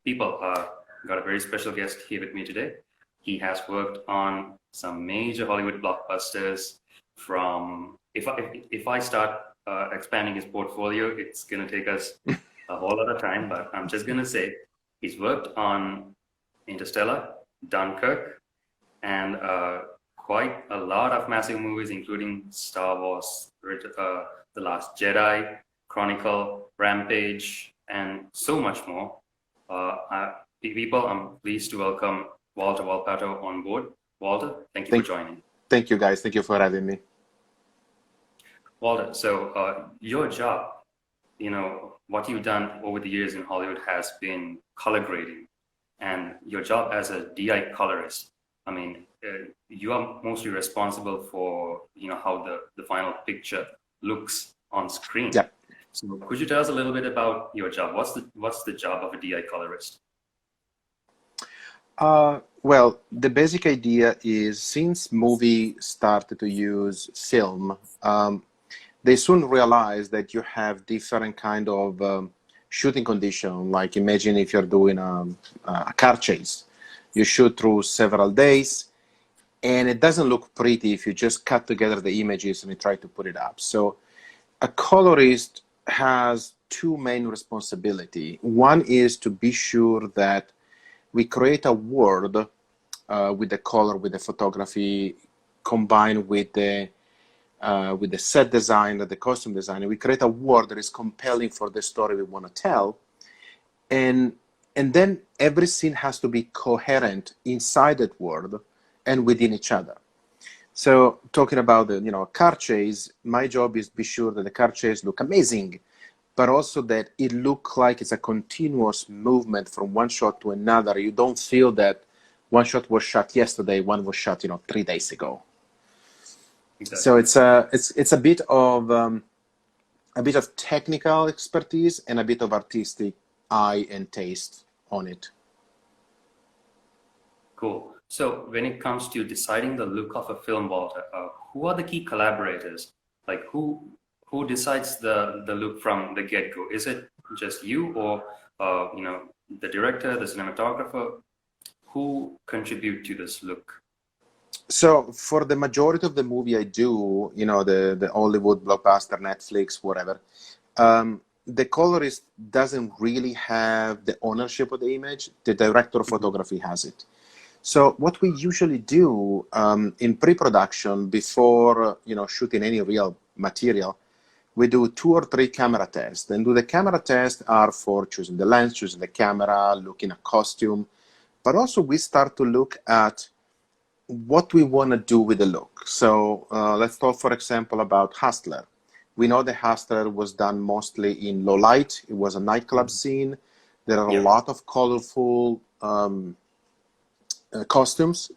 People, got a very special guest here with me today. He has worked on some major Hollywood blockbusters. If I start expanding his portfolio, it's going to take us a whole lot of time, but I'm just going to say he's worked on Interstellar, Dunkirk, and quite a lot of massive movies, including Star Wars, The Last Jedi, Chronicle, Rampage, and so much more. People, I'm pleased to welcome Walter Volpatto on board. Walter, thank you for joining. Thank you, guys. Thank you for having me. Walter, so your job, what you've done over the years in Hollywood has been color grading, and your job as a DI colorist, I mean, you are mostly responsible for, how the final picture looks on screen. Yeah. So could you tell us a little bit about your job? What's the job of a DI colorist? Well, the basic idea is since movie started to use film, they soon realized that you have different kind of shooting condition. Like imagine if you're doing a car chase, you shoot through several days, and it doesn't look pretty if you just cut together the images and you try to put it up. So a colorist has two main responsibilities. One is to be sure that we create a world with the color, with the photography, combined with the set design, the costume design. We create a world that is compelling for the story we want to tell, and then every scene has to be coherent inside that world and within each other. So talking about the car chase, my job is to be sure that the car chase look amazing, but also that it look like it's a continuous movement from one shot to another. You don't feel that one shot was shot yesterday, one was shot 3 days ago. Exactly. So it's a bit of technical expertise and a bit of artistic eye and taste on it. Cool. So when it comes to deciding the look of a film, Walter, who are the key collaborators? Like who decides the look from the get-go? Is it just you, or the director, the cinematographer? Who contribute to this look? So for the majority of the movie I do, the Hollywood blockbuster, Netflix, whatever, the colorist doesn't really have the ownership of the image. The director of photography has it. So what we usually do in pre-production, before shooting any real material, we do 2 or 3 camera tests. And the camera tests are for choosing the lens, choosing the camera, looking at costume, but also we start to look at what we want to do with the look. So let's talk, for example, about Hustler. We know the Hustler was done mostly in low light. It was a nightclub scene. There are a lot of colorful costumes.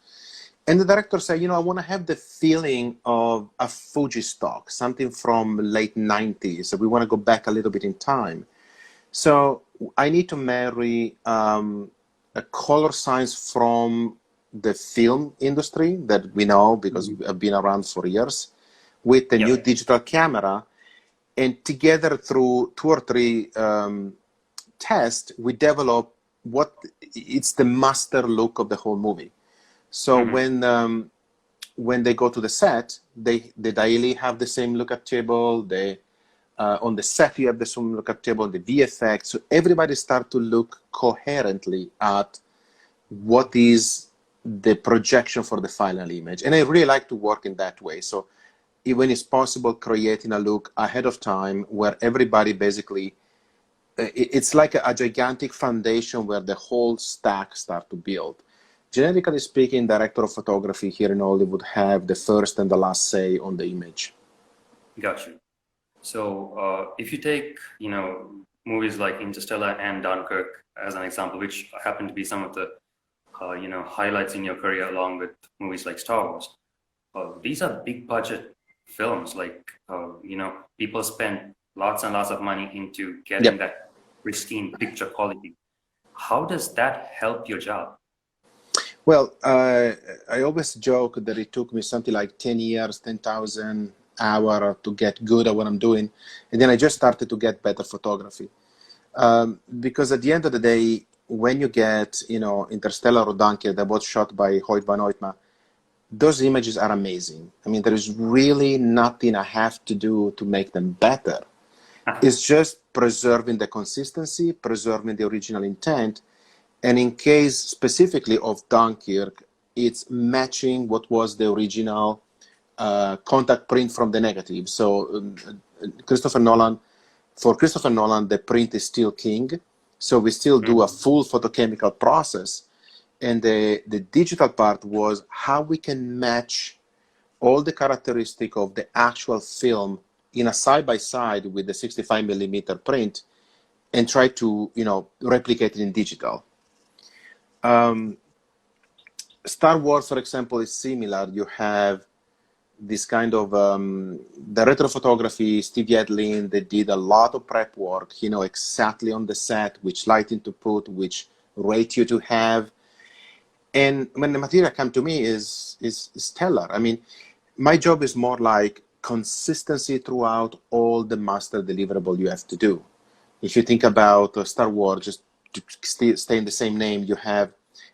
And the director said, I want to have the feeling of a Fuji stock, something from late 90s. So we want to go back a little bit in time. So I need to marry a color science from the film industry that we know because I've been around for years with the new digital camera. And together through 2 or 3 tests, we develop it's the master look of the whole movie. So when they go to the set, they daily have the same lookup table. They on the set you have the same lookup table, the VFX. So everybody start to look coherently at what is the projection for the final image. And I really like to work in that way. So when it's possible, creating a look ahead of time where everybody basically, it's like a gigantic foundation where the whole stack start to build. Generically speaking, director of photography here in Hollywood have the first and the last say on the image. Got you. So if you take, movies like Interstellar and Dunkirk as an example, which happen to be some of the, highlights in your career along with movies like Star Wars, these are big budget films. Like, people spend lots and lots of money into getting that pristine picture quality. How does that help your job? Well, I always joke that it took me something like 10 years, 10,000 hours to get good at what I'm doing. And then I just started to get better photography. Because at the end of the day, when you get, Interstellar or Dunkirk, they're both shot by Hoyt van Hoytma, those images are amazing. I mean, there is really nothing I have to do to make them better. It's just preserving the consistency, preserving the original intent. And in case specifically of Dunkirk, it's matching what was the original contact print from the negative. So for Christopher Nolan, the print is still king. So we still do a full photochemical process. And the digital part was how we can match all the characteristic of the actual film in a side-by-side with the 65 millimeter print and try to, replicate it in digital. Star Wars, for example, is similar. You have this kind of the retro photography. Steve Yedlin, they did a lot of prep work. He know exactly on the set which lighting to put, which ratio to have. And when the material come to me is stellar. I mean, my job is more like consistency throughout all the master deliverable you have to do. If you think about Star Wars, just to stay in the same name, you have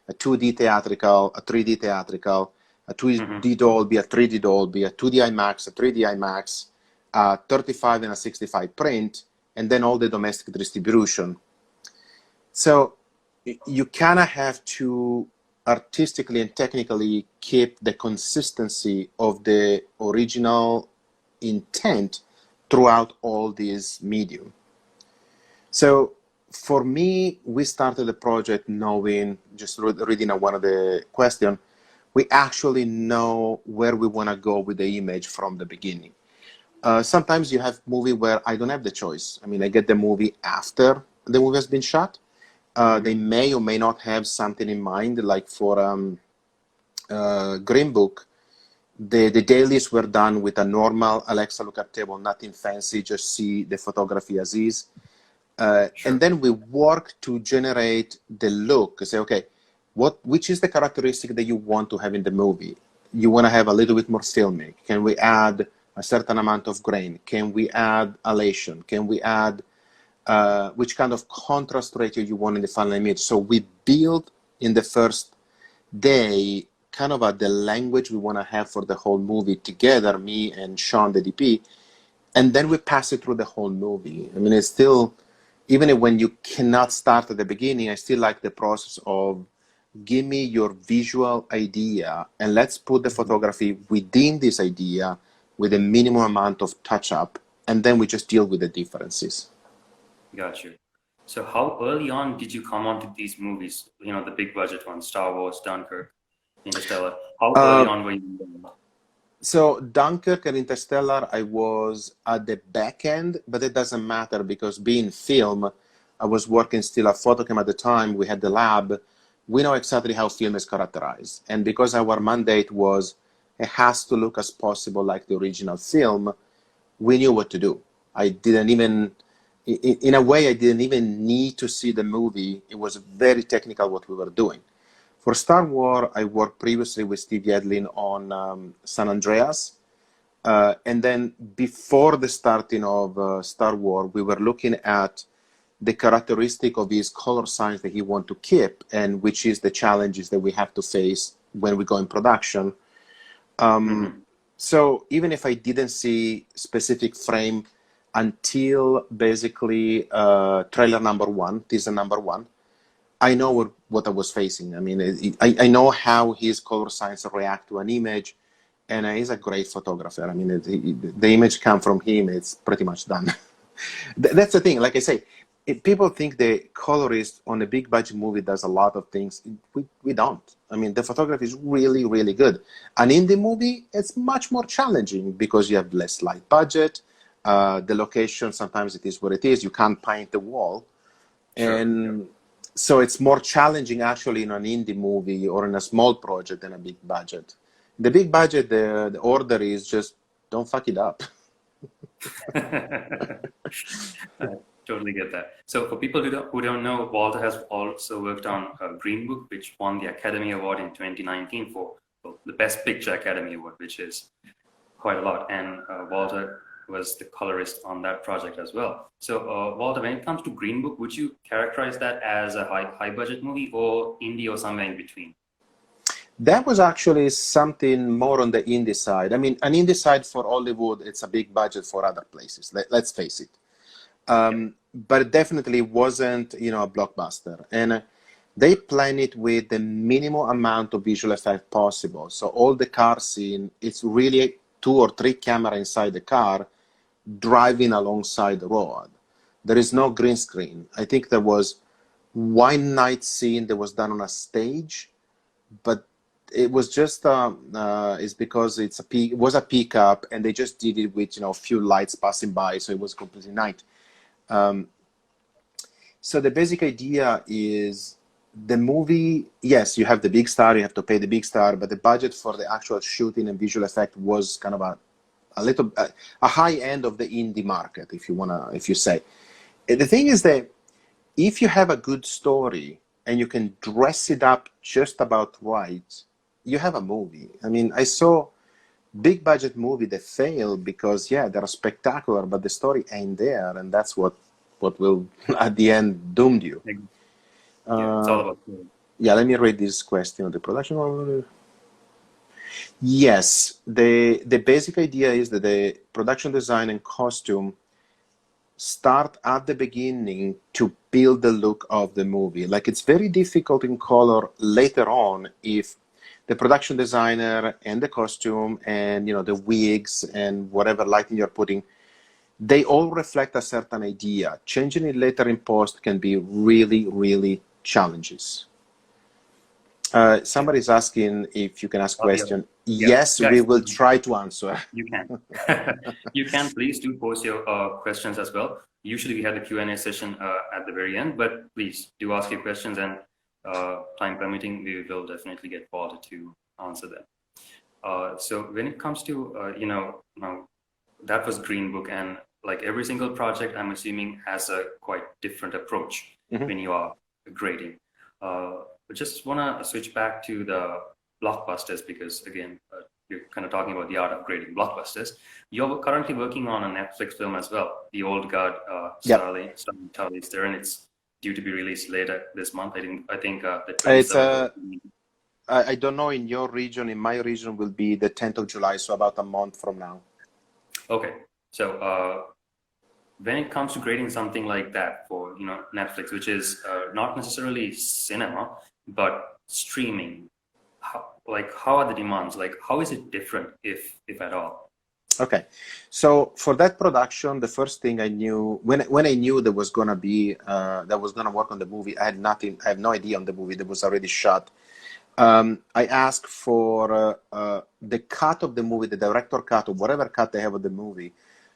a 2D theatrical, a 3D theatrical, a 2D Dolby, a 3D Dolby, a 2D IMAX, a 3D IMAX, a 35 and a 65 print, and then all the domestic distribution. So you kind of have to artistically and technically keep the consistency of the original intent throughout all these medium. So for me, we started the project knowing, just reading one of the questions, we actually know where we want to go with the image from the beginning. Sometimes you have movie where I don't have the choice. I mean, I get the movie after the movie has been shot. They may or may not have something in mind, like for Green Book, the dailies were done with a normal Alexa lookup table, nothing fancy, just see the photography as is. And then we work to generate the look, say, okay, which is the characteristic that you want to have in the movie? You want to have a little bit more filmic. Can we add a certain amount of grain? Can we add elation? Can we add which kind of contrast ratio you want in the final image? So we build in the first day kind of the language we want to have for the whole movie together, me and Sean, the DP, and then we pass it through the whole movie. I mean, it's still, even when you cannot start at the beginning, I still like the process of give me your visual idea and let's put the photography within this idea with a minimum amount of touch-up, and then we just deal with the differences. Got you. So how early on did you come onto these movies? The big budget ones, Star Wars, Dunkirk, Interstellar. How early on were you? So Dunkirk and Interstellar, I was at the back end, but it doesn't matter because being film, I was working still at Photochem at the time. We had the lab. We know exactly how film is characterized. And because our mandate was, it has to look as possible like the original film, we knew what to do. I didn't even, in a way, I didn't even need to see the movie. It was very technical what we were doing. For Star Wars, I worked previously with Steve Yedlin on San Andreas. And then before the starting of Star Wars, we were looking at the characteristic of his color science that he wants to keep, and which is the challenges that we have to face when we go in production. So even if I didn't see specific frame until basically trailer number 1, teaser number 1, I know what I was facing. I mean, I know how his color science react to an image, and he's a great photographer. I mean, the image come from him, it's pretty much done. That's the thing, like I say, if people think the colorist on a big budget movie does a lot of things. We don't. I mean, the photography is really, really good. An indie movie, it's much more challenging because you have less light budget. The location, sometimes it is what it is. You can't paint the wall. Sure. And so it's more challenging actually in an indie movie or in a small project than a big budget. The big budget, the order is just don't fuck it up. I totally get that. So for people who don't know, Walter has also worked on Green Book, which won the Academy Award in 2019 for the Best Picture Academy Award, which is quite a lot. And Walter was the colorist on that project as well. So, Walter, when it comes to Green Book, would you characterize that as a high budget movie or indie or somewhere in between? That was actually something more on the indie side. I mean, an indie side for Hollywood, it's a big budget for other places. Let's face it. But it definitely wasn't, a blockbuster. And they planned it with the minimum amount of visual effect possible. So all the car scene, it's really 2 or 3 cameras inside the car driving alongside the road. There is no green screen. I think there was one night scene that was done on a stage, but it was just it's because it was a pickup, and they just did it with a few lights passing by, so it was completely night. So the basic idea is the movie. Yes, you have the big star, you have to pay the big star, but the budget for the actual shooting and visual effect was kind of a high end of the indie market, if you say. The thing is that if you have a good story and you can dress it up just about right, you have a movie. I mean, I saw big budget movie that failed because, yeah, they're spectacular, but the story ain't there, and that's what will, at the end, doom you. Yeah, it's all about yeah, let me read this question. The production. Yes, the basic idea is that the production design and costume start at the beginning to build the look of the movie. Like, it's very difficult in color later on if the production designer and the costume and the wigs and whatever lighting you're putting, they all reflect a certain idea. Changing it later in post can be really, really challenges. Somebody's asking if you can ask question. Yeah. Yes, Guys, we will try to answer. You can. You can please do post your questions as well. Usually we have the Q&A session at the very end, but please do ask your questions, and time permitting, we will definitely get Walter to answer them. So when it comes to, that was Green Book, and like every single project, I'm assuming, has a quite different approach when you are grading. I just want to switch back to the blockbusters because, again, you're kind of talking about the art of grading blockbusters. You're currently working on a Netflix film as well, The Old Guard, starring Charlize Theron. It's due to be released later this month. I think the 27th. I don't know in your region. In my region will be the 10th of July, so about a month from now. Okay, so when it comes to grading something like that for Netflix, which is not necessarily cinema but streaming, how are the demands? Like, how is it different, if at all? Okay, so for that production, the first thing I knew when I knew there was gonna be that was gonna work on the movie, I have no idea on the movie that was already shot. I asked for the cut of the movie, the director cut, or whatever cut they have of the movie,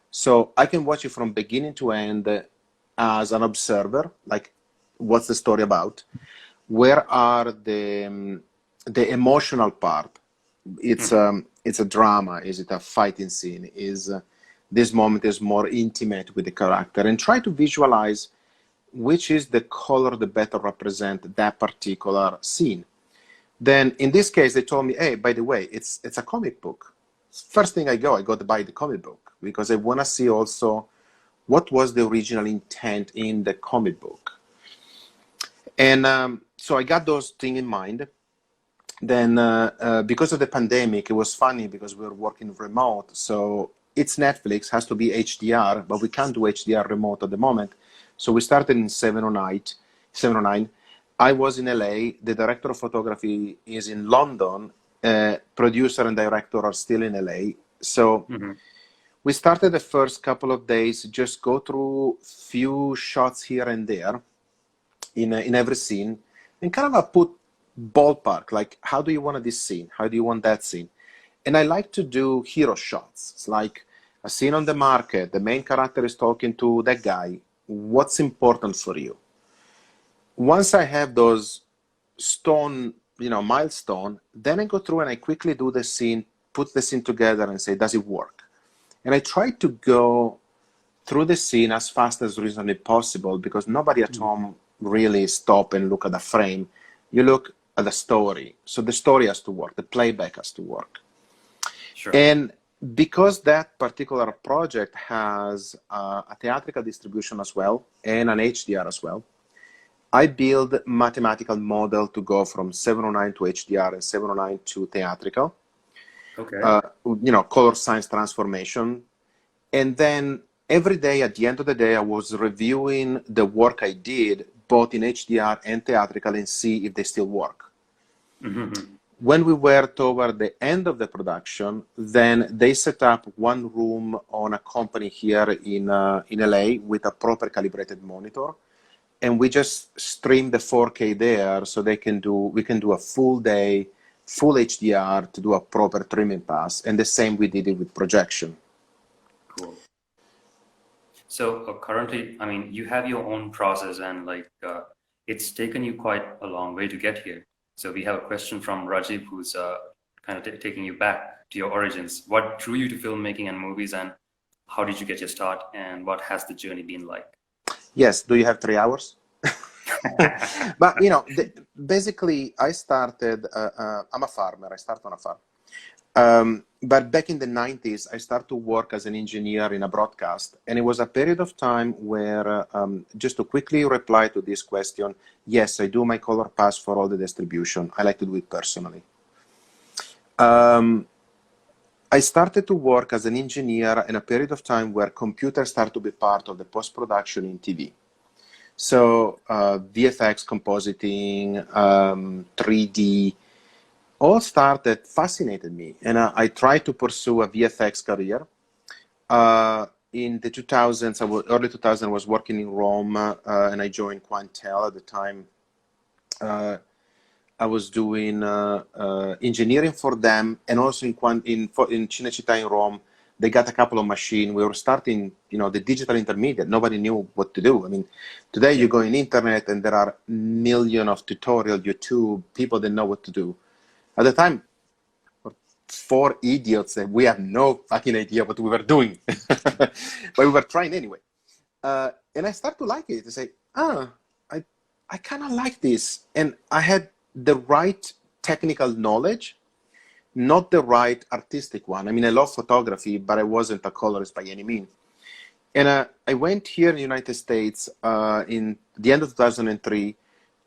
so I can watch it from beginning to end as an observer. Like, what's the story about? Where are the emotional part? It's a drama. Is it a fighting scene? Is this moment is more intimate with the character? And try to visualize which is the color that better represent that particular scene. Then in this case, they told me, hey, by the way, it's a comic book. First thing I go to buy the comic book because I want to see also what was the original intent in the comic book. And so I got those things in mind. Then because of the pandemic, it was funny because we were working remote. So it's Netflix, has to be HDR, but we can't do HDR remote at the moment. So we started in 709. I was in LA. The director of photography is in London. Producer and director are still in LA. So we started the first couple of days, just go through few shots here and there in every scene, and kind of put ballpark, like, how do you want this scene? How do you want that scene? And I like to do hero shots. It's like a scene on the market. The main character is talking to that guy. What's important for you? Once I have those milestone, then I go through and I quickly do the scene, put the scene together and say, does it work? And I try to go through the scene as fast as reasonably possible because nobody at home really stop and look at the frame. You look at the story. So the story has to work. The playback has to work. Sure. And because that particular project has a theatrical distribution as well and an HDR as well, I build mathematical model to go from 709 to HDR and 709 to theatrical. Okay. Color science transformation. And then every day at the end of the day, I was reviewing the work I did both in HDR and theatrical and see if they still work. Mm-hmm. When we were toward the end of the production, then they set up one room on a company here in LA with a proper calibrated monitor. And we just stream the 4K there so we can do a full day, full HDR to do a proper trimming pass. And the same we did it with projection. Cool. So currently, I mean, you have your own process and it's taken you quite a long way to get here. So we have a question from Rajiv, who's kind of taking you back to your origins. What drew you to filmmaking and movies, and how did you get your start, and what has the journey been like? Yes. Do you have 3 hours? But, basically, I started, I'm a farmer. I started on a farm. But back in the 90s, I started to work as an engineer in a broadcast. And it was a period of time where, just to quickly reply to this question, yes, I do my color pass for all the distribution. I like to do it personally. I started to work as an engineer in a period of time where computers started to be part of the post-production in TV. So VFX, compositing, 3D, all fascinated me. And I tried to pursue a VFX career. In the 2000s, early 2000s, I was working in Rome, and I joined Quantel at the time. I was doing engineering for them, and also in Cinecittà in Rome, they got a couple of machines. We were starting, the digital intermediate. Nobody knew what to do. I mean, today you go on internet and there are millions of tutorials, YouTube, people that know what to do. At the time, 4 idiots, and we had no fucking idea what we were doing. But we were trying anyway. And I started to like it. I say, I kind of like this. And I had the right technical knowledge, not the right artistic one. I mean, I love photography, but I wasn't a colorist by any means. And I went here in the United States in the end of 2003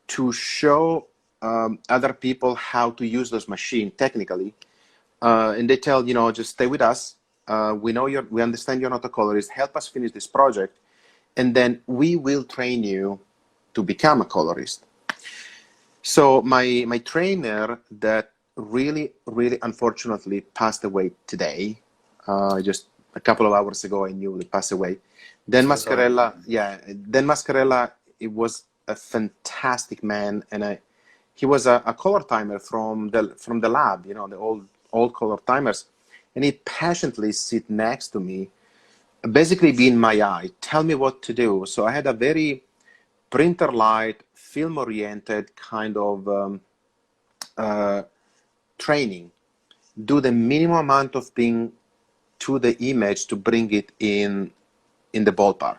to show other people how to use those machines technically. And they tell, just stay with us. We understand you're not a colorist. Help us finish this project. And then we will train you to become a colorist. So my trainer that really, really unfortunately passed away today. Just a couple of hours ago, I knew he passed away. Dan Mascarella, Dan Mascarella, it was a fantastic man. And he was a color timer from the lab, the old color timers. And he passionately sit next to me, basically being my eye, tell me what to do. So I had a very printer light, film oriented kind of training. Do the minimum amount of thing to the image to bring it in the ballpark.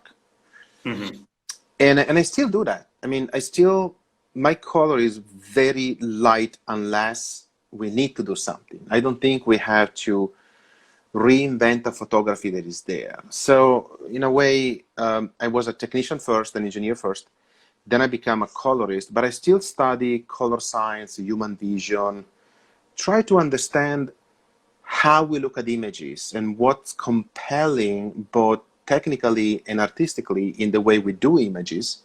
Mm-hmm. And I still do that. I mean, my color is very light unless we need to do something. I don't think we have to reinvent a photography that is there. So in a way, I was a technician first, an engineer first. Then I became a colorist, but I still study color science, human vision, try to understand how we look at images and what's compelling both technically and artistically in the way we do images,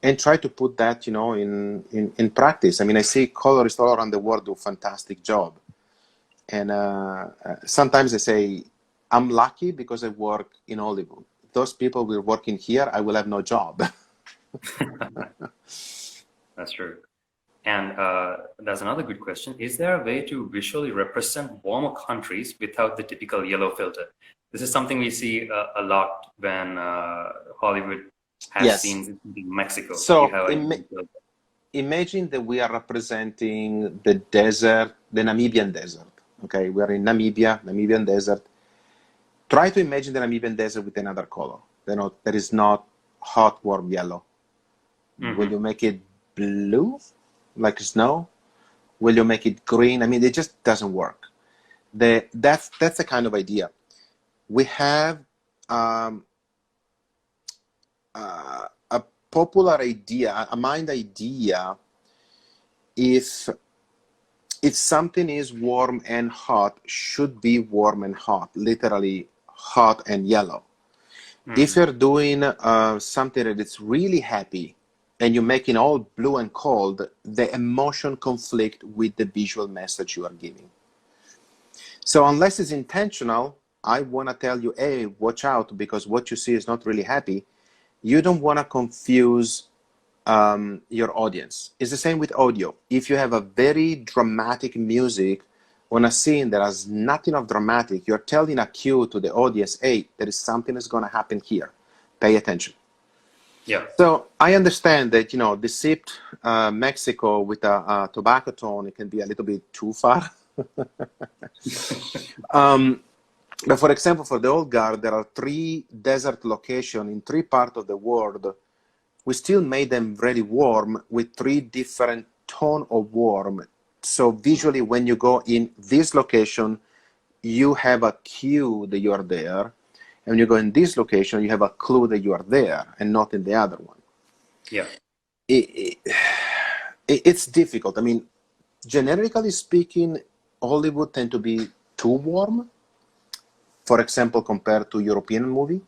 and try to put that, in practice. I mean, I see colorists all around the world do a fantastic job. And sometimes I say, I'm lucky because I work in Hollywood. Those people will work in here, I will have no job. That's true. And that's another good question. Is there a way to visually represent warmer countries without the typical yellow filter? This is something we see a lot when Hollywood has scenes in Mexico. So imagine that we are representing the desert, the Namibian desert. Okay, we are in Namibian desert. Try to imagine the Namibian desert with another color. That is not hot, warm yellow. Mm-hmm. Will you make it blue, like snow? Will you make it green? I mean, it just doesn't work. That's the kind of idea. We have a popular idea, a mind idea. If something is warm and hot, should be warm and hot, literally hot and yellow. If you're doing something that is really happy and you're making all blue and cold, the emotion conflict with the visual message you are giving. So unless it's intentional, I want to tell you, hey, watch out, because what you see is not really happy. You don't want to confuse your audience. It's the same with audio. If you have a very dramatic music on a scene that has nothing of dramatic, you're telling a cue to the audience, hey, there is something that's going to happen here. Pay attention. Yeah. So I understand that, the sipped Mexico with a tobacco tone, it can be a little bit too far. But for example, for the Old Guard, there are 3 desert locations in 3 parts of the world. We still made them very warm with 3 different tones of warm. So visually, when you go in this location, you have a cue that you are there. And when you go in this location, you have a clue that you are there and not in the other one. Yeah. It's difficult. I mean, generically speaking, Hollywood tend to be too warm, for example, compared to European movie.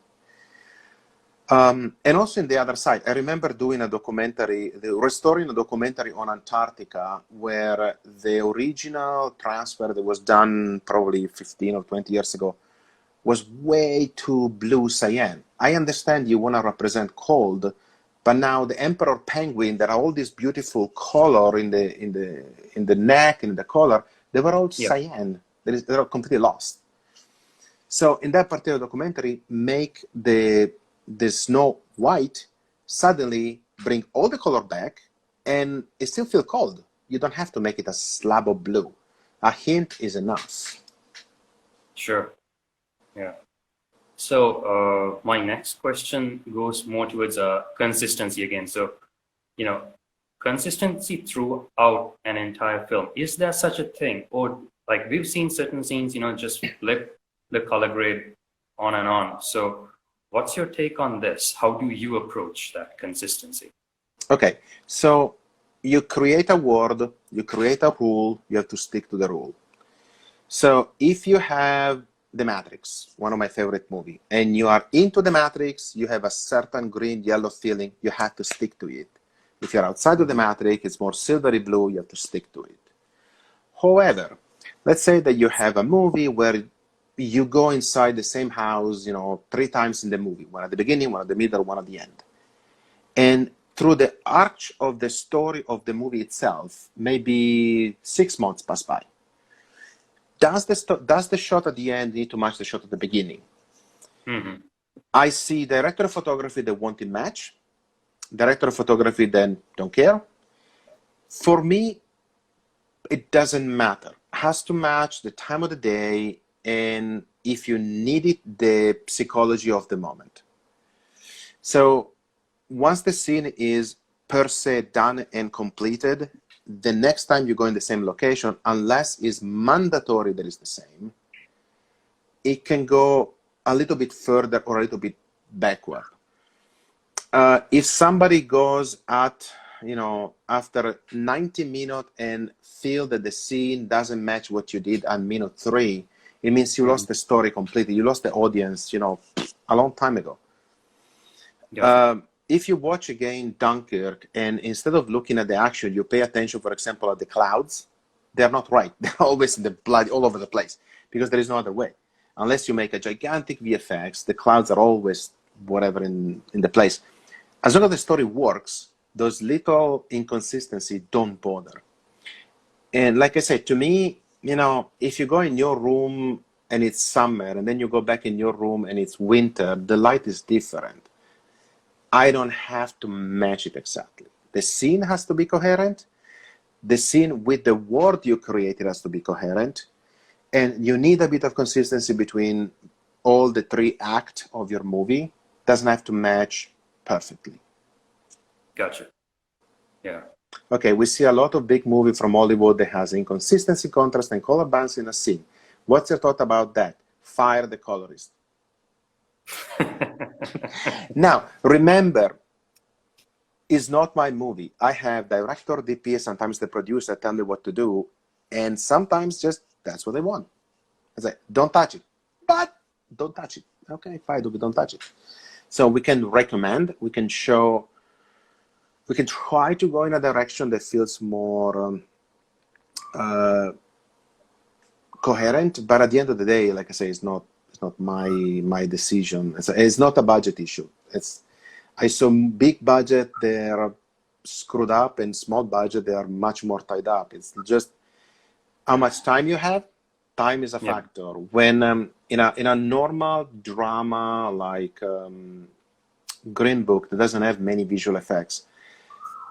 And also in the other side, I remember doing a documentary, restoring a documentary on Antarctica, where the original transfer that was done probably 15 or 20 years ago was way too blue cyan. I understand you want to represent cold, but now the emperor penguin, there are all these beautiful color in the neck and the collar, they were all cyan. They're completely lost. So in that particular documentary, make the snow white, suddenly bring all the color back, and it still feel cold. You don't have to make it a slab of blue. A hint is enough. Sure. Yeah. So my next question goes more towards consistency again. So, consistency throughout an entire film. Is there such a thing? Or like we've seen certain scenes, just flip the color grade on and on. So what's your take on this? How do you approach that consistency? Okay, so you create a word, you create a rule, you have to stick to the rule. So if you have The Matrix, one of my favorite movies, and you are into The Matrix, you have a certain green, yellow feeling, you have to stick to it. If you're outside of The Matrix, it's more silvery blue, you have to stick to it. However, let's say that you have a movie where you go inside the same house, 3 times in the movie, one at the beginning, one at the middle, one at the end. And through the arch of the story of the movie itself, maybe 6 months pass by. Does the shot at the end need to match the shot at the beginning? Mm-hmm. I see director of photography that want it match, director of photography then don't care. For me, it doesn't matter. It has to match the time of the day, and if you need it, the psychology of the moment. So once the scene is per se done and completed, the next time you go in the same location, unless it's mandatory that it's the same, it can go a little bit further or a little bit backward. If somebody goes at, after 90 minutes and feel that the scene doesn't match what you did at minute 3, it means you lost the story completely. You lost the audience, a long time ago. Yeah. If you watch again Dunkirk, and instead of looking at the action, you pay attention, for example, at the clouds, they're not right. They're always in the blood all over the place, because there is no other way. Unless you make a gigantic VFX, the clouds are always whatever in the place. As long as the story works, those little inconsistencies don't bother. And like I said, to me, if you go in your room and it's summer, and then you go back in your room and it's winter, the light is different. I don't have to match it exactly. The scene has to be coherent. The scene with the word you created has to be coherent. And you need a bit of consistency between all the 3 acts of your movie. Doesn't have to match perfectly. Gotcha. Yeah. Okay, we see a lot of big movies from Hollywood that has inconsistency, contrast, and color balance in a scene. What's your thought about that? Fire the colorist. Now, remember, it's not my movie. I have director, DP, sometimes the producer tell me what to do, and sometimes just that's what they want. I say, don't touch it, but don't touch it. Okay, fine, don't touch it. So we can recommend, we can show, we can try to go in a direction that feels more coherent, but at the end of the day, like I say, it's not my decision. It's not a budget issue. I saw big budget, they're screwed up, and small budget, they are much more tied up. It's just how much time you have. Time is a factor. When in a normal drama like Green Book that doesn't have many visual effects,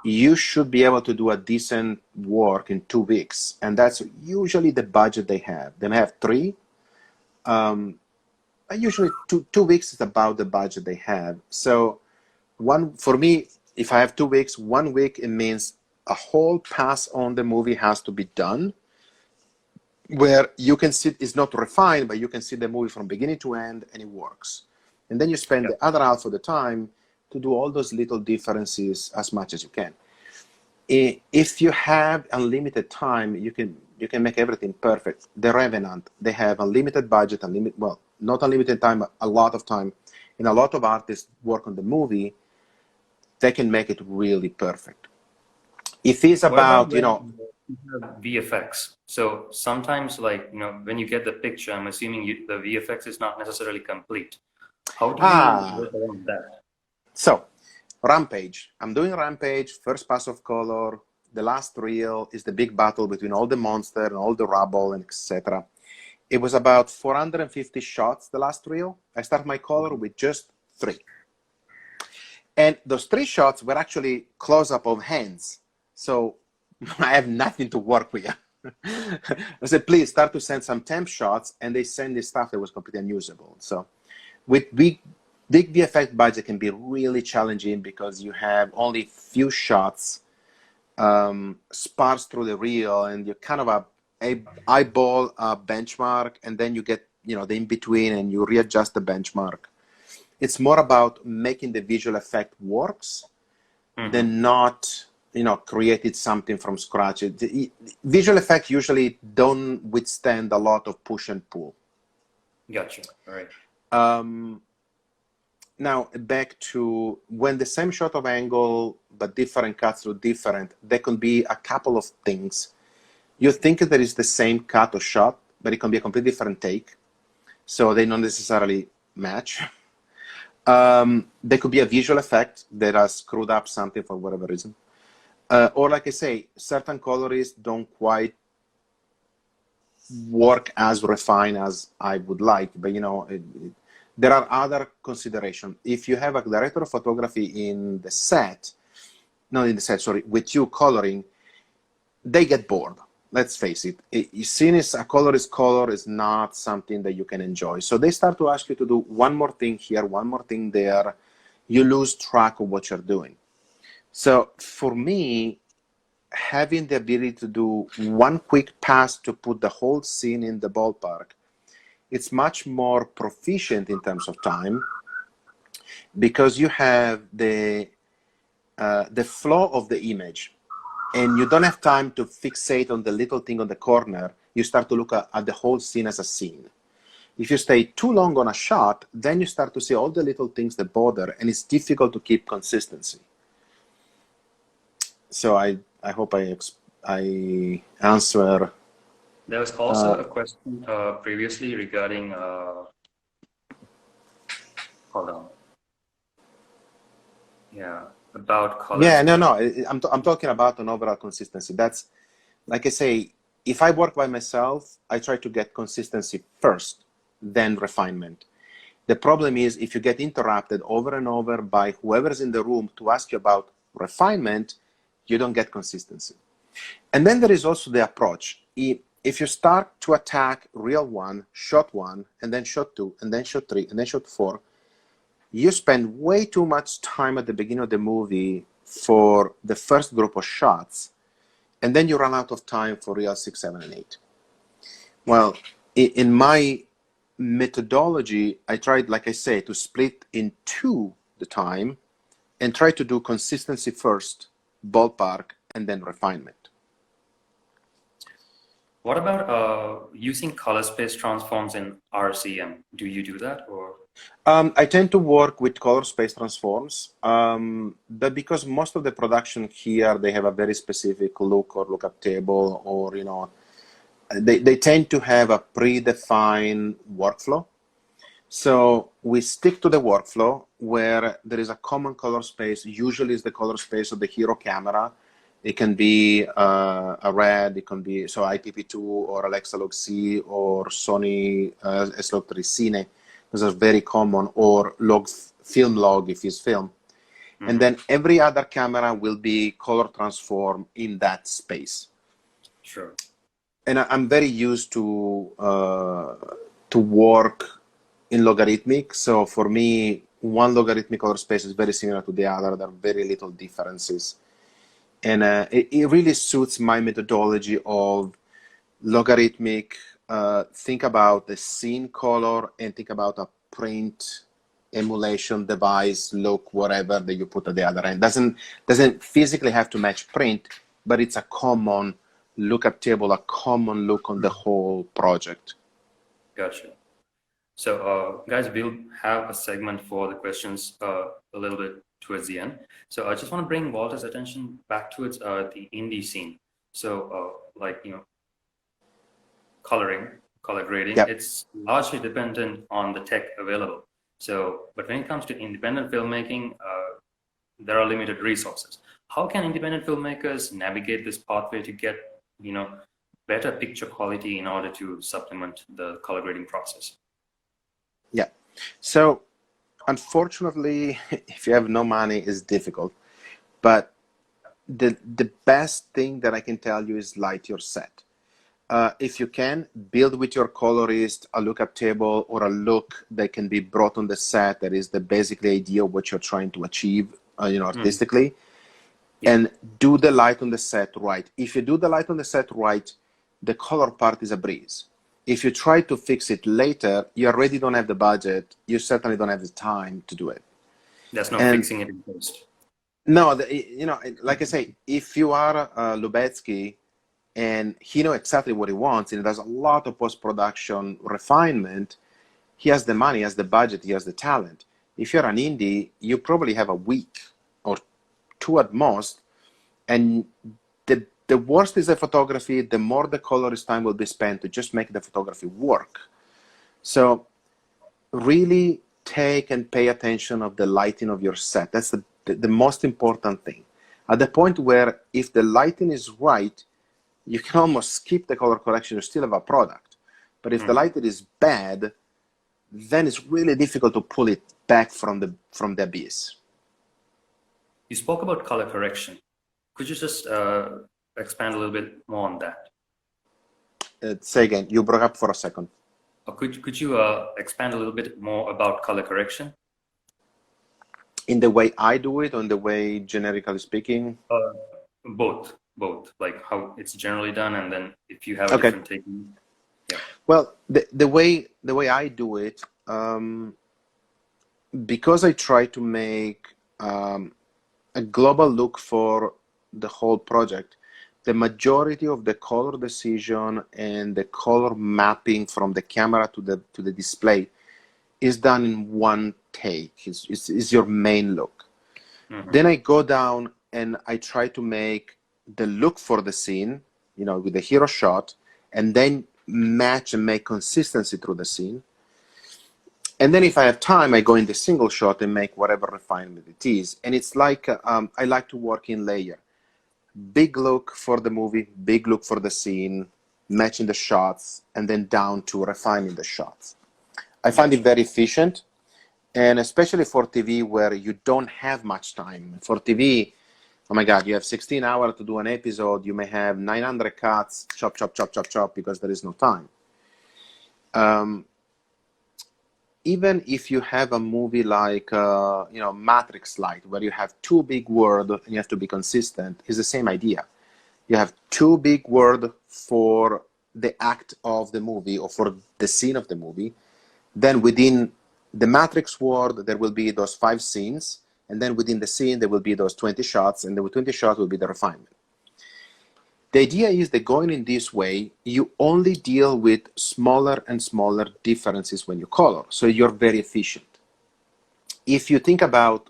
you should be able to do a decent work in 2 weeks, and that's usually the budget they have. They may have 3. Usually 2 weeks is about the budget they have. So for me, if I have 2 weeks, 1 week, it means a whole pass on the movie has to be done, where you can see it's not refined, but you can see the movie from beginning to end, and it works. And then you spend the other half of the time to do all those little differences as much as you can. If you have unlimited time, you can make everything perfect. The Revenant, they have unlimited budget, well, not unlimited time, but a lot of time. And a lot of artists work on the movie, they can make it really perfect. If it's about, VFX. So sometimes, like, when you get the picture, I'm assuming the VFX is not necessarily complete. How do you work around that? So, Rampage. I'm doing Rampage, first pass of color. The last reel is the big battle between all the monsters and all the rubble and etc. It was about 450 shots, the last reel. I start my color with just 3. And those 3 shots were actually close-up of hands. So I have nothing to work with. I said, please start to send some temp shots, and they send this stuff that was completely unusable. So with big VFX budget can be really challenging because you have only few shots sparse through the reel, and you kind of eyeball a benchmark, and then you get the in-between, and you readjust the benchmark. It's more about making the visual effect works than not created something from scratch. Visual effects usually don't withstand a lot of push and pull. Gotcha. All right. Now, back to when the same shot of angle, but different cuts look different, there can be a couple of things. You think that is the same cut or shot, but it can be a completely different take. So they don't necessarily match. There could be a visual effect that has screwed up something for whatever reason. Or like I say, certain colorists don't quite work as refined as I would like, but there are other considerations. If you have a director of photography in the set, not in the set, sorry, with you coloring, they get bored. Let's face it. Seeing as a colorist color is not something that you can enjoy. So they start to ask you to do one more thing here, one more thing there. You lose track of what you're doing. So for me, having the ability to do one quick pass to put the whole scene in the ballpark, it's much more proficient in terms of time because you have the flow of the image, and you don't have time to fixate on the little thing on the corner. You start to look at the whole scene as a scene. If you stay too long on a shot, then you start to see all the little things that bother, and it's difficult to keep consistency. So I hope I answer. There was also a question previously regarding. Hold on. Yeah, about color. Yeah, no. I'm talking about an overall consistency. That's, like I say, if I work by myself, I try to get consistency first, then refinement. The problem is if you get interrupted over and over by whoever's in the room to ask you about refinement, you don't get consistency. And then there is also the approach. If you start to attack reel 1, shot 1, and then shot 2, and then shot 3, and then shot 4, you spend way too much time at the beginning of the movie for the first group of shots, and then you run out of time for reel 6, 7, and 8. Well, in my methodology, I tried, like I say, to split in two the time and try to do consistency first, ballpark, and then refinement. What about using color space transforms in RCM? Do you do that, or? I tend to work with color space transforms, but because most of the production here, they have a very specific look or lookup table, or, you know, they tend to have a predefined workflow. So we stick to the workflow where there is a common color space. Usually it's the color space of the hero camera. It can be a red, it can be so IPP2 or Alexa Log C or Sony S03 Cine. Those are very common, or film log if it's film. Mm-hmm. And then every other camera will be color transform in that space. Sure. And I'm very used to work in logarithmic. So for me, one logarithmic color space is very similar to the other. There are very little differences. And it really suits my methodology of logarithmic. Think about the scene color and think about a print emulation device, look, whatever that you put at the other end. Doesn't physically have to match print, but it's a common lookup table, a common look on the whole project. Gotcha. So guys, we'll have a segment for the questions a little bit towards the end. So I just want to bring Walter's attention back towards the indie scene. So like, you know, coloring, color grading, yep. It's largely dependent on the tech available. So, but when it comes to independent filmmaking, there are limited resources. How can independent filmmakers navigate this pathway to get, you know, better picture quality in order to supplement the color grading process? Yeah. So unfortunately, if you have no money, it's difficult. But the best thing that I can tell you is light your set. If you can, build with your colorist a lookup table or a look that can be brought on the set that is the basic idea of what you're trying to achieve, you know, artistically. Yeah. And do the light on the set right. If you do the light on the set right, the color part is a breeze. If you try to fix it later, you already don't have the budget. You certainly don't have the time to do it. There's no fixing it in post. No, you know, like I say, if you are Lubetsky and he knows exactly what he wants and there's a lot of post-production refinement, he has the money, he has the budget, he has the talent. If you're an indie, you probably have a week or two at most, and the worse is the photography, the more the colorist time will be spent to just make the photography work. So really take and pay attention of the lighting of your set. That's the most important thing. At the point where if the lighting is right, you can almost skip the color correction, you still have a product. But if the lighting is bad, then it's really difficult to pull it back from the abyss. You spoke about color correction. Could you just expand a little bit more on that? Say again, you broke up for a second. Could you expand a little bit more about color correction? In the way I do it, or in the way generically speaking? Both, like how it's generally done, and then if you have a different technique. Yeah. Well, the way I do it, because I try to make a global look for the whole project, the majority of the color decision and the color mapping from the camera to the display is done in one take. It's your main look. Then I go down and I try to make the look for the scene, you know, with the hero shot, and then match and make consistency through the scene. And then if I have time, I go in the single shot and make whatever refinement it is. And it's like, I like to work in layer. Big look for the movie, big look for the scene, matching the shots, and then down to refining the shots. I find it very efficient, and especially for TV where you don't have much time. For TV, oh my God, you have 16 hours to do an episode, you may have 900 cuts, chop, chop, chop, chop, chop, because there is no time. Even if you have a movie like, you know, Matrix Light, where you have two big words and you have to be consistent, it's the same idea. You have two big words for the act of the movie or for the scene of the movie. Then within the matrix world, there will be those 5 scenes. And then within the scene, there will be those 20 shots. And the 20 shots will be the refinement. The idea is that going in this way, you only deal with smaller and smaller differences when you color. So you're very efficient. If you think about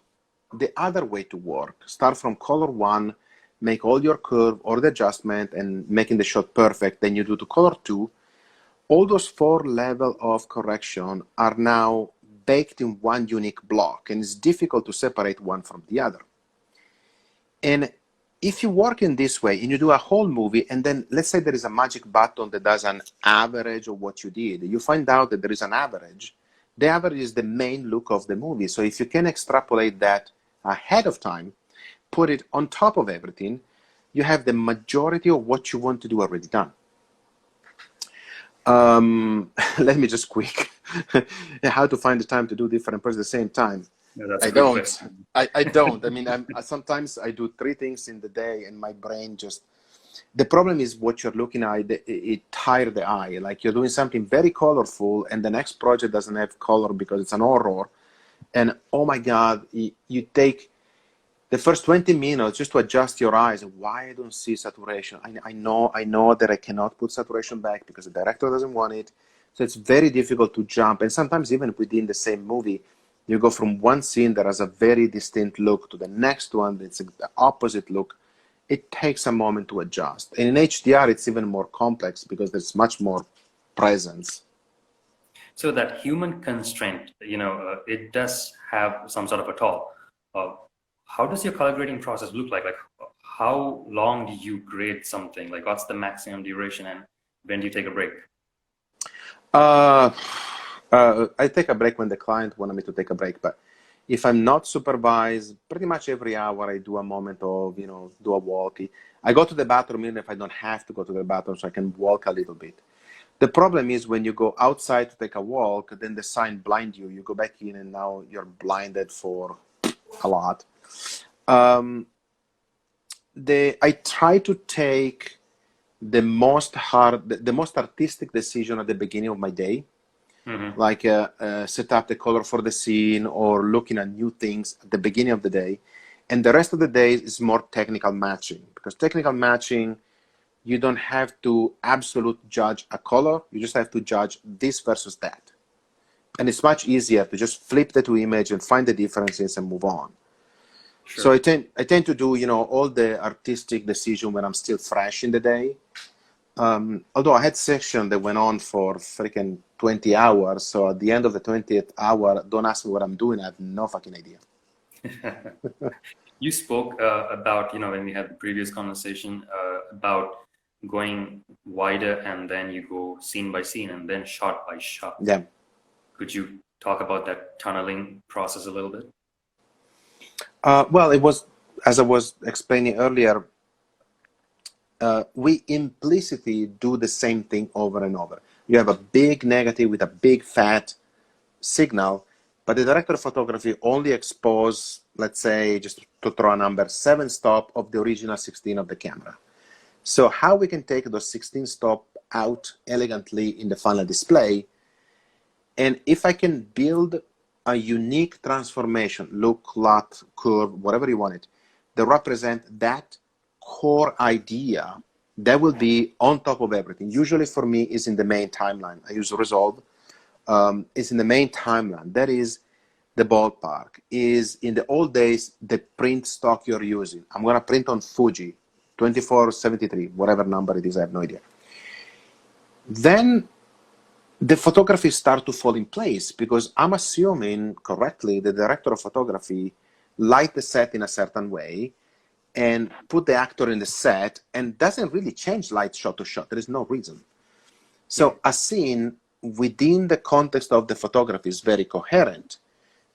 the other way to work, start from color 1, make all your curve or the adjustment and making the shot perfect, then you do to color 2, all those 4 levels of correction are now baked in one unique block, and it's difficult to separate one from the other. And if you work in this way and you do a whole movie, and then let's say there is a magic button that does an average of what you did, you find out that there is an average. The average is the main look of the movie. So if you can extrapolate that ahead of time, put it on top of everything, you have the majority of what you want to do already done. Let me just quick how to find the time to do different projects at the same time. Yeah, that's I a good don't. question. I don't. I mean, sometimes I do 3 things in the day, and my brain just. The problem is what you're looking at. It tires the eye. Like you're doing something very colorful, and the next project doesn't have color because it's an horror. And oh my God, you take the first 20 minutes just to adjust your eyes. Why I don't see saturation? I know that I cannot put saturation back because the director doesn't want it. So it's very difficult to jump. And sometimes even within the same movie, you go from one scene that has a very distinct look to the next one that's the opposite look. It takes a moment to adjust. And in HDR, it's even more complex because there's much more presence. So that human constraint, it does have some sort of a toll. How does your color grading process look like? Like, how long do you grade something? Like, what's the maximum duration, and when do you take a break? I take a break when the client wanted me to take a break, but if I'm not supervised, pretty much every hour I do a moment of, do a walk. I go to the bathroom even if I don't have to go to the bathroom, so I can walk a little bit. The problem is when you go outside to take a walk, then the sign blinds you. You go back in and now you're blinded for a lot. I try to take the most artistic decision at the beginning of my day. Mm-hmm. Like set up the color for the scene or looking at new things at the beginning of the day. And the rest of the day is more technical matching, because technical matching, you don't have to absolute judge a color. You just have to judge this versus that. And it's much easier to just flip the 2 images and find the differences and move on. Sure. So I tend to do, all the artistic decision when I'm still fresh in the day. Although I had sessions that went on for freaking 20 hours. So at the end of the 20th hour, don't ask me what I'm doing. I have no fucking idea. You spoke about, when we had the previous conversation about going wider and then you go scene by scene and then shot by shot. Yeah. Could you talk about that tunneling process a little bit? Well, it was, as I was explaining earlier, we implicitly do the same thing over and over. You have a big negative with a big fat signal, but the director of photography only exposes, let's say, just to throw a number, 7 stops of the original 16 of the camera. So how we can take those 16 stops out elegantly in the final display, and if I can build a unique transformation, look, lot, curve, whatever you want it, that represent that core idea, that will be on top of everything. Usually for me is in the main timeline. I use Resolve. It's in the main timeline. That is the ballpark. Is in the old days, the print stock you're using. I'm going to print on Fuji, 2473, whatever number it is, I have no idea. Then the photography start to fall in place because I'm assuming correctly the director of photography light the set in a certain way and put the actor in the set and doesn't really change light shot to shot. There is no reason. So a scene within the context of the photography is very coherent.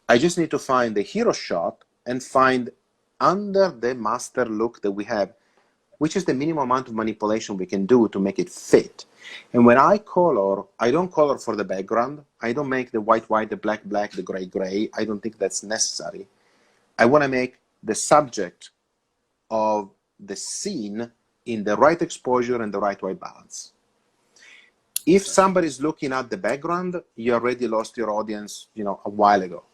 I just need to find the hero shot and find under the master look that we have, which is the minimum amount of manipulation we can do to make it fit. And when I color, I don't color for the background. I don't make the white, the black, the gray. I don't think that's necessary. I want to make the subject of the scene in the right exposure and the right white balance. If somebody's looking at the background, you already lost your audience, a while ago.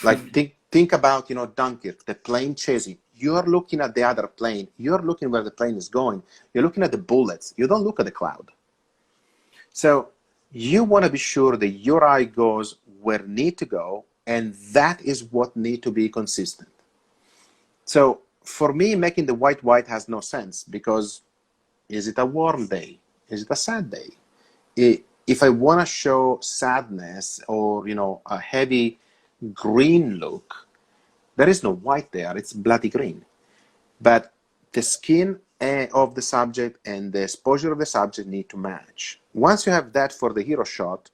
Like think about, Dunkirk, the plane chasing. You're looking at the other plane. You're looking where the plane is going. You're looking at the bullets. You don't look at the cloud. So you want to be sure that your eye goes where it need to go, and that is what need to be consistent. So for me, making the white has no sense, because is it a warm day? Is it a sad day? If I want to show sadness or, a heavy green look, there is no white there. It's bloody green. But the skin of the subject and the exposure of the subject need to match. Once you have that for the hero shot,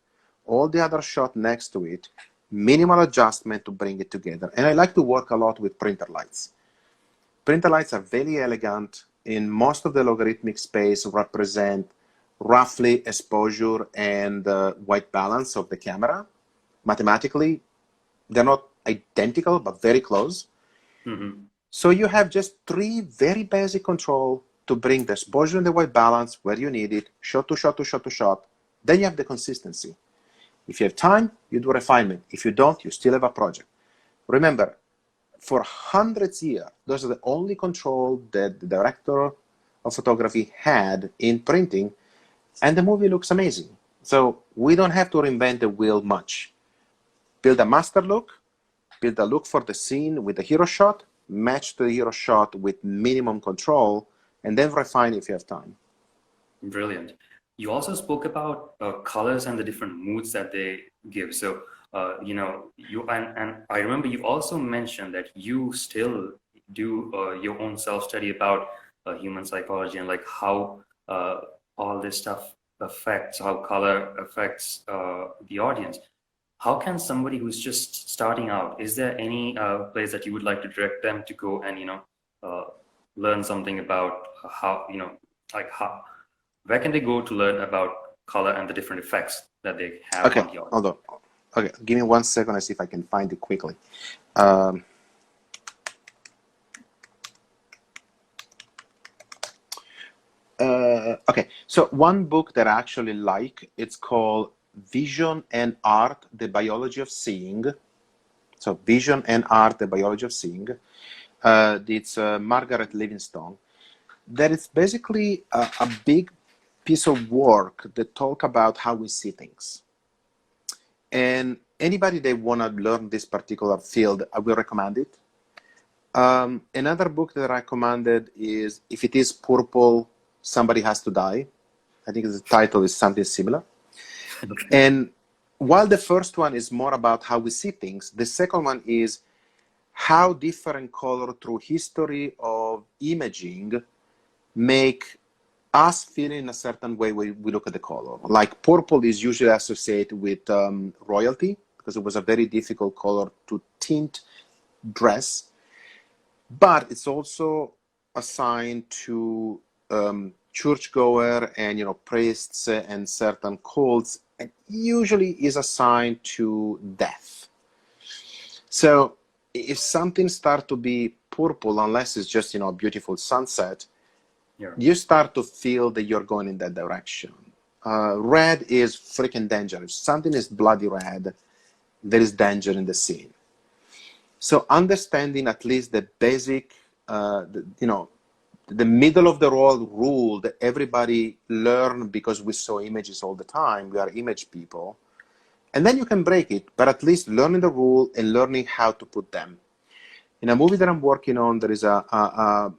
all the other shot next to it, minimal adjustment to bring it together. And I like to work a lot with printer lights. Printer lights are very elegant. In most of the logarithmic space represent roughly exposure and white balance of the camera. Mathematically, they're not identical, but very close. Mm-hmm. So you have just 3 very basic control to bring the exposure and the white balance where you need it, shot to shot to shot to shot. Then you have the consistency. If you have time, you do refinement. If you don't, you still have a project. Remember, for hundreds of years, those are the only control that the director of photography had in printing, and the movie looks amazing. So we don't have to reinvent the wheel much. Build a master look, build a look for the scene with the hero shot, match the hero shot with minimum control, and then refine if you have time. Brilliant. You also spoke about colors and the different moods that they give. So, and I remember you also mentioned that you still do your own self-study about human psychology and like how all this stuff affects, how color affects the audience. How can somebody who's just starting out, is there any place that you would like to direct them to go and, learn something about how, where can they go to learn about color and the different effects that they have on the audience? Hold on. Okay, give me 1 second. I see if I can find it quickly. Okay, so one book that I actually like, it's called Vision and Art, The Biology of Seeing. So Vision and Art, The Biology of Seeing. It's Margaret Livingstone. That is basically a big piece of work that talk about how we see things. And anybody that want to learn this particular field, I will recommend it. Another book that I recommended is If It Is Purple, Somebody Has to Die. I think the title is something similar. And while the first one is more about how we see things, the second one is how different color through history of imaging make us feel in a certain way when we look at the color. Like purple is usually associated with royalty, because it was a very difficult color to tint dress. But it's also assigned to churchgoer and priests and certain cults, and usually is assigned to death. So if something starts to be purple, unless it's just a beautiful sunset, yeah, you start to feel that you're going in that direction. Red is freaking dangerous. Something is bloody red, there is danger in the scene. So understanding at least the basic, the middle of the road rule that everybody learn because we saw images all the time. We are image people. And then you can break it, but at least learning the rule and learning how to put them. In a movie that I'm working on, there is a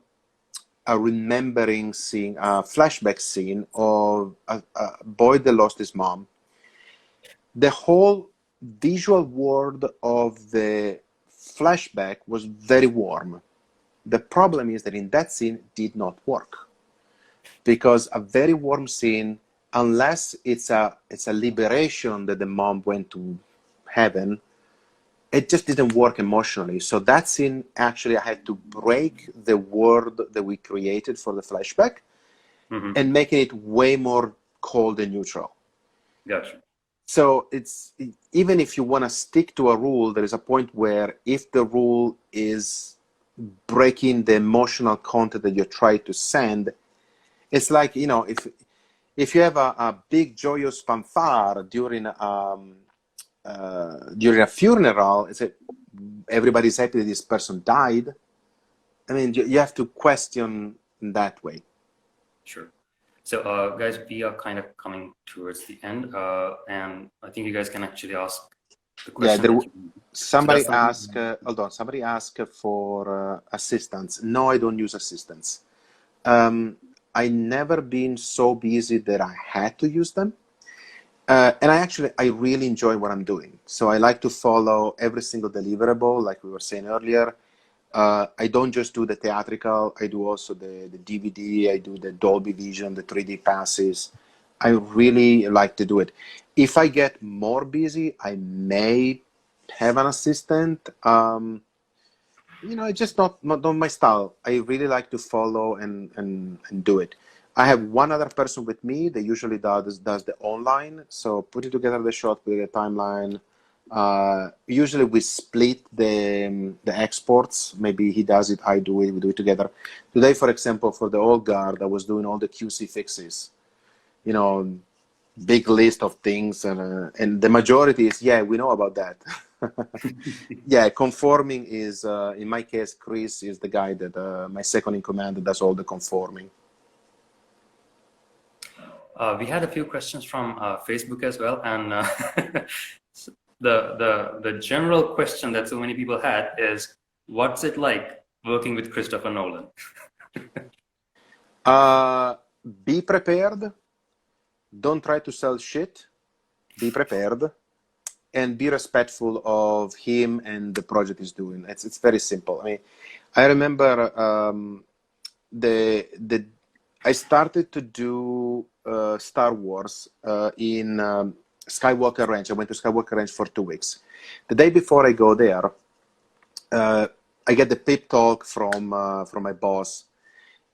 remembering scene, a flashback scene of a boy that lost his mom. The whole visual world of the flashback was very warm. The problem is that in that scene it did not work, because a very warm scene, unless it's a liberation that the mom went to heaven, it just didn't work emotionally. So that scene, actually, I had to break the world that we created for the flashback and making it way more cold and neutral. Gotcha. So even if you want to stick to a rule, there is a point where if the rule is breaking the emotional content that you try to send, it's like, if if you have a big joyous fanfare during a funeral, it's a, everybody's happy that this person died. I mean, you have to question that way. Sure. So, guys, we are kind of coming towards the end, and I think you guys can actually ask the question. Yeah, somebody somebody asked for assistants. No, I don't use assistants. I never been so busy that I had to use them. And I really enjoy what I'm doing. So I like to follow every single deliverable, like we were saying earlier. I don't just do the theatrical, I do also the DVD, I do the Dolby Vision, the 3D passes. I really like to do it. If I get more busy, I may have an assistant. It's just not my style. I really like to follow and do it. I have one other person with me that usually does the online. So putting together the shot with the timeline. Usually we split the exports. Maybe he does it, I do it, we do it together. Today, for example, for the old guard, I was doing all the QC fixes. Big list of things, and the majority is, yeah, we know about that. Yeah, conforming is, in my case, Chris is the guy that, my second in command, that does all the conforming. We had a few questions from Facebook as well, and the general question that so many people had is, what's it like working with Christopher Nolan? Be prepared. Don't try to sell shit. Be prepared, and be respectful of him and the project he's doing. It's very simple. I mean, I remember I started to do Star Wars in Skywalker Ranch. I went to Skywalker Ranch for 2 weeks. The day before I go there, I get the pep talk from my boss,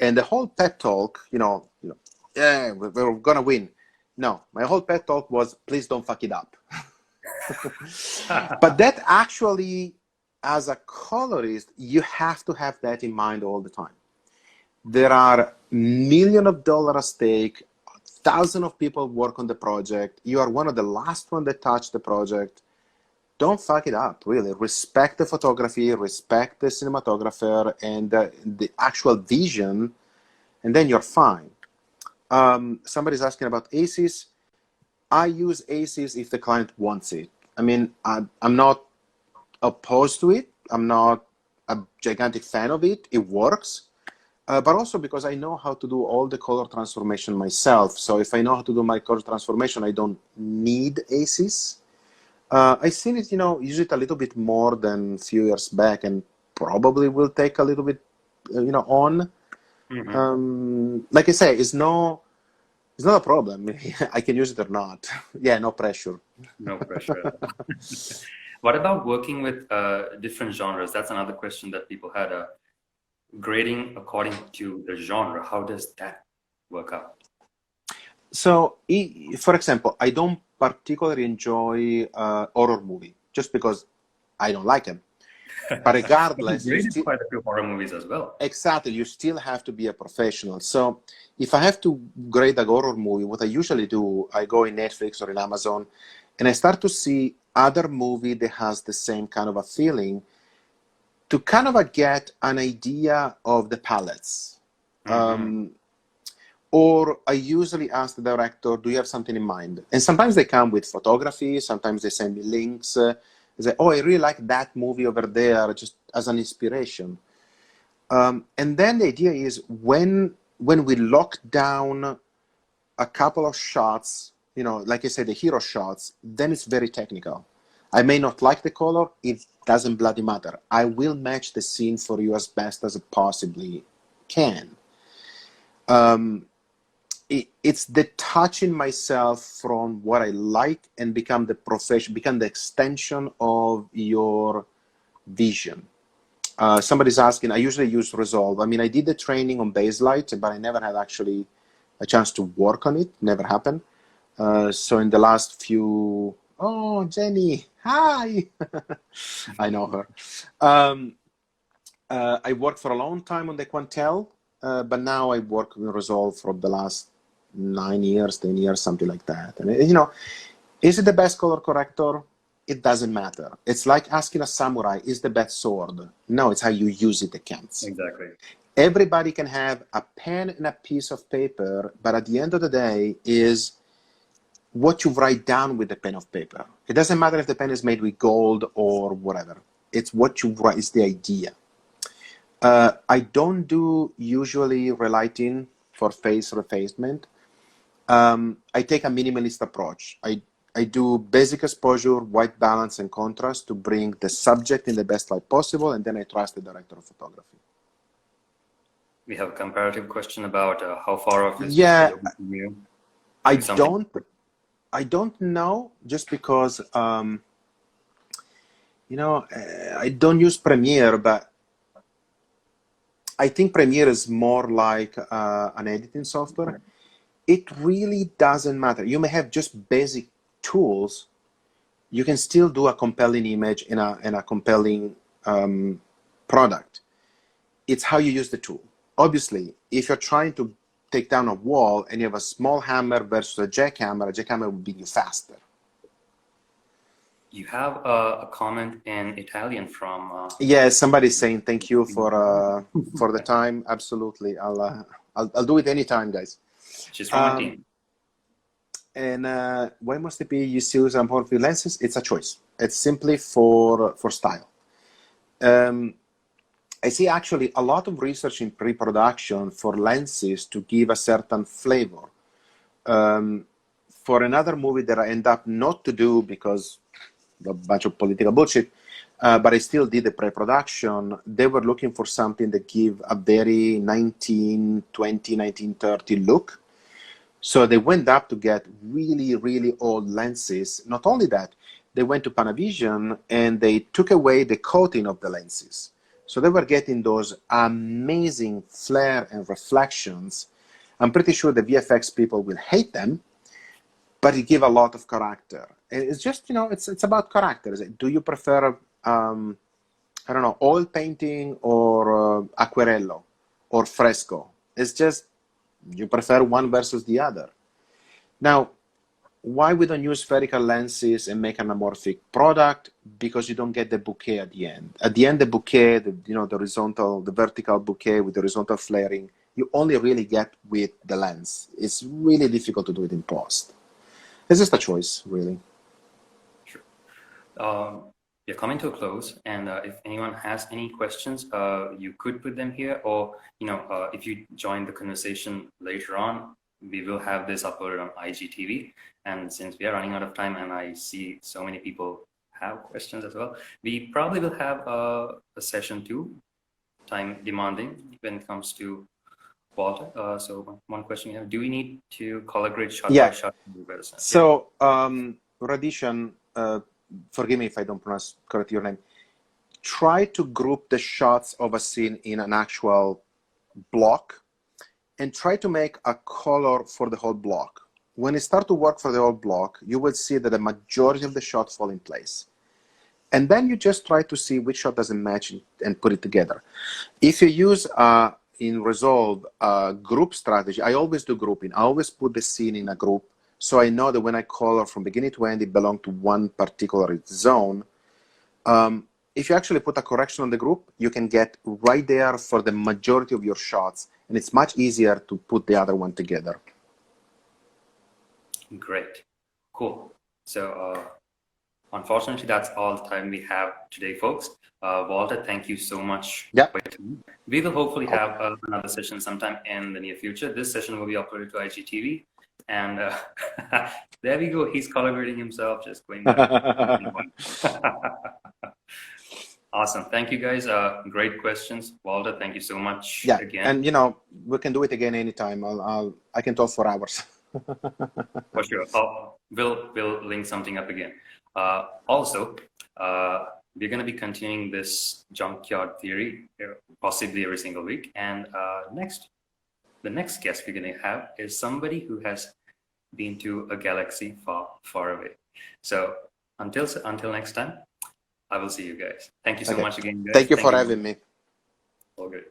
and the whole pep talk, yeah, we're gonna win. No, my whole pep talk was, please don't fuck it up. But that actually, as a colorist, you have to have that in mind all the time. There are millions of dollars at stake, thousands of people work on the project. You are one of the last ones that touch the project. Don't fuck it up, really. Respect the photography, respect the cinematographer and the actual vision, and then you're fine. Somebody's asking about ACES. I use ACES if the client wants it. I mean, I'm not opposed to it. I'm not a gigantic fan of it. It works. But also because I know how to do all the color transformation myself. So if I know how to do my color transformation, I don't need ACES. I've seen it, use it a little bit more than a few years back, and probably will take a little bit, on. Mm-hmm. Like I say, it's not a problem. I can use it or not. Yeah, no pressure. No pressure. What about working with different genres? That's another question that people had. Grading according to the genre, how does that work out? So, for example, I don't particularly enjoy horror movie just because I don't like them. But regardless, you graded quite a few horror movies as well. Exactly, you still have to be a professional. So, if I have to grade a horror movie, what I usually do, I go in Netflix or in Amazon, and I start to see other movie that has the same kind of a feeling, to kind of get an idea of the palettes. Mm-hmm. Or I usually ask the director, do you have something in mind? And sometimes they come with photography, sometimes they send me links. They say, oh, I really like that movie over there, just as an inspiration. And then the idea is when we lock down a couple of shots, like I said, the hero shots, then it's very technical. I may not like the color, it doesn't bloody matter. I will match the scene for you as best as I possibly can. It's detaching myself from what I like and become the extension of your vision. Somebody's asking, I usually use Resolve. I mean, I did the training on Baselight, but I never had actually a chance to work on it. Never happened. So in the last few... Oh, Jenny, hi! I know her. I worked for a long time on the Quantel, but now I work with Resolve for the last 9 years, 10 years, something like that. And you know, is it the best color corrector? It doesn't matter. It's like asking a samurai, is the best sword? No, it's how you use it that counts. Exactly. Everybody can have a pen and a piece of paper, but at the end of the day is what you write down with the pen of paper. It doesn't matter if the pen is made with gold or whatever. It's what you write, it's the idea. I don't do usually relighting for face refacement. I take a minimalist approach. I do basic exposure, white balance, and contrast to bring the subject in the best light possible, and then I trust the director of photography. We have a comparative question about how far off is Yeah, from you. I don't know, just because you know, I don't use Premiere, but I think Premiere is more like an editing software. It really doesn't matter. You may have just basic tools. You can still do a compelling image in a compelling product. It's how you use the tool. Obviously, if you're trying to take down a wall and you have a small hammer versus a jackhammer will beat you faster. You have a comment in Italian from... Yeah, somebody's saying thank you for the time. Absolutely. I'll do it anytime, guys. She's from my team. And why must it be you use amorphic lenses? It's a choice. It's simply for style. I see actually a lot of research in pre-production for lenses to give a certain flavor. For another movie that I end up not to do because a bunch of political bullshit, but I still did the pre-production. They were looking for something that give a very 1920, 1930 look. So they went up to get really, really old lenses. Not only that, they went to Panavision and they took away the coating of the lenses. So they were getting those amazing flare and reflections. I'm pretty sure the VFX people will hate them, but it gives a lot of character. It's just, you know, it's about character. Do you prefer, I don't know, oil painting or aquarello or fresco? It's just, you prefer one versus the other. Now, why we don't use spherical lenses and make an anamorphic product? Because you don't get the bouquet at the end. At the end, the bouquet, the vertical bouquet with the horizontal flaring, you only really get with the lens. It's really difficult to do it in post. It's just a choice, really. Sure. We're coming to a close, and if anyone has any questions, you could put them here, or if you join the conversation later on, we will have this uploaded on IGTV. And since we are running out of time, and I see so many people have questions as well, we probably will have a session 2, time demanding when it comes to Walter. So one question you have: do we need to color grade shot by shot? So Radishan, forgive me if I don't pronounce correctly your name. Try to group the shots of a scene in an actual block and try to make a color for the whole block. When you start to work for the whole block, you will see that the majority of the shots fall in place. And then you just try to see which shot doesn't match and put it together. If you use in Resolve group strategy, I always do grouping. I always put the scene in a group, so I know that when I color from beginning to end, it belongs to one particular zone. If you actually put a correction on the group, you can get right there for the majority of your shots, and it's much easier to put the other one together. Great. Cool. So unfortunately, that's all the time we have today, folks. Walter, thank you so much. Yeah. We will hopefully have another session sometime in the near future. This session will be uploaded to IGTV. And there we go. He's color grading himself, just going back. Awesome. Thank you, guys. Great questions. Walter, thank you so much again. And, we can do it again anytime. I can talk for hours. For sure. We'll link something up again. Also, we're going to be continuing this junkyard theory possibly every single week. And the next guest we're going to have is somebody who has been to a galaxy far, far away. So until next time, I will see you guys. Thank you so much again, guys. Thank you for having me. All good.